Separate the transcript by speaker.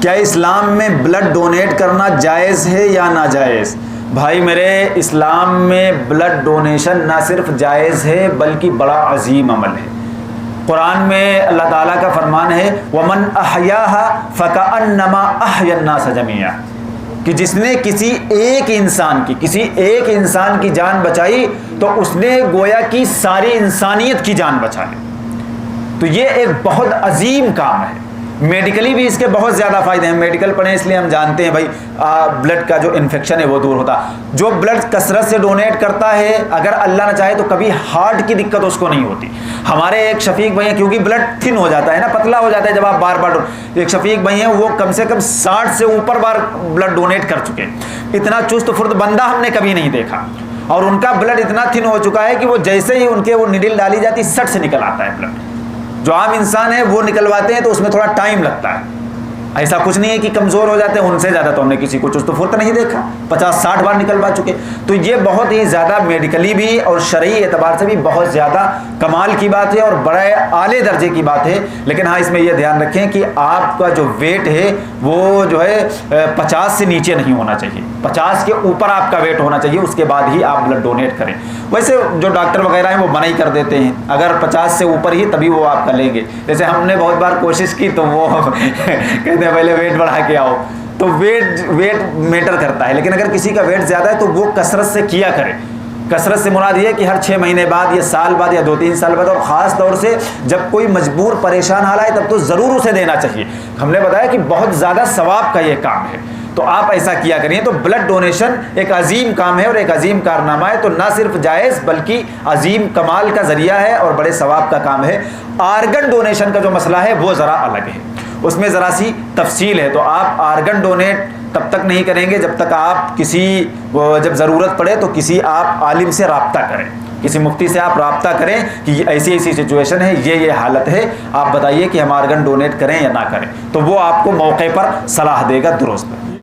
Speaker 1: क्या इस्लाम में blood donate करना जायज़ है या नाजायज़? भाई मेरे, इस्लाम में ब्लड डोनेशन ना सिर्फ जायज़ है बल्कि बड़ा अजीम अमल है। कुरान में अल्लाह ताला का फरमान है, वमन अहयाहा फकअन्नमा अहयन्नास जमीआ, कि जिसने किसी एक इंसान की जान बचाई तो उसने गोया की सारी इंसानियत की जान बचाई। तो ये एक बहुत अजीम काम है। मेडिकली भी इसके बहुत ज़्यादा फ़ायदे हैं। मेडिकल पढ़े इसलिए हम जानते हैं भाई ब्लड का जो इन्फेक्शन है वो दूर होता। जो ब्लड कसरत से डोनेट करता है, अगर अल्लाह न चाहे तो कभी हार्ट की दिक्कत उसको नहीं होती। हमारे एक शफीक भाई हैं, क्योंकि ब्लड थिन हो जाता है ना, पतला हो जाता है जब आप बार बार, एक शफीक भाई हैं वो कम से कम 60 से ऊपर बार ब्लड डोनेट कर चुके। इतना चुस्त फुर्त बंदा हमने कभी नहीं देखा। और उनका ब्लड इतना थिन हो चुका है कि वो जैसे ही उनके वो निडिल डाली जाती, सट से निकल आता है ब्लड। जो आम इंसान है वो निकलवाते हैं तो उसमें थोड़ा टाइम लगता है। ऐसा कुछ नहीं है कि कमज़ोर हो जाते हैं, उनसे ज़्यादा तो हमने किसी को चुस्त फुर्त नहीं देखा, 50-60 बार निकलवा चुके। तो ये बहुत ही ज़्यादा मेडिकली भी और शरई एतबार से भी बहुत ज़्यादा कमाल की बात है और बड़े आले दर्जे की बात है। लेकिन हाँ, इसमें यह ध्यान रखें कि आपका जो वेट है वो जो है 50 से नीचे नहीं होना चाहिए, 50 के ऊपर आपका वेट होना चाहिए, उसके बाद ही आप ब्लड डोनेट करें। वैसे जो डॉक्टर वगैरह हैं वो मना ही कर देते हैं, अगर 50 से ऊपर ही तभी वो आपका लेंगे। जैसे हमने बहुत बार कोशिश की तो वो कहते हैं पहले वेट बढ़ा के आओ, तो वेट मैटर करता है। लेकिन अगर किसी का वेट ज़्यादा है तो वो कसरत से किया करे। कसरत से मुराद ये है कि हर 6 महीने बाद या साल बाद या 2-3 साल बाद, और ख़ास तौर से जब कोई मजबूर परेशान हाल आए तब तो ज़रूर उसे देना चाहिए। हमने बताया कि बहुत ज़्यादा सवाब का ये काम है, तो आप ऐसा किया करिए। तो ब्लड डोनेशन एक अजीम काम है और एक अजीम कारनामा है, तो ना सिर्फ जायज़ बल्कि अजीम कमाल का ज़रिया है और बड़े सवाब का काम है। आर्गन डोनेशन का जो मसला है वो ज़रा अलग है, उसमें ज़रा सी तफसील है। तो आप आर्गन डोनेट तब तक नहीं करेंगे जब तक आप जब ज़रूरत पड़े तो किसी आप आलिम से रब्ता करें, किसी मुफ्ती से आप रब्ता करें कि ऐसी ऐसी सिचुएशन है, ये हालत है, आप बताइए कि हम आर्गन डोनेट करें या ना करें, तो वो आपको मौके पर सलाह देगा दुरुस्त।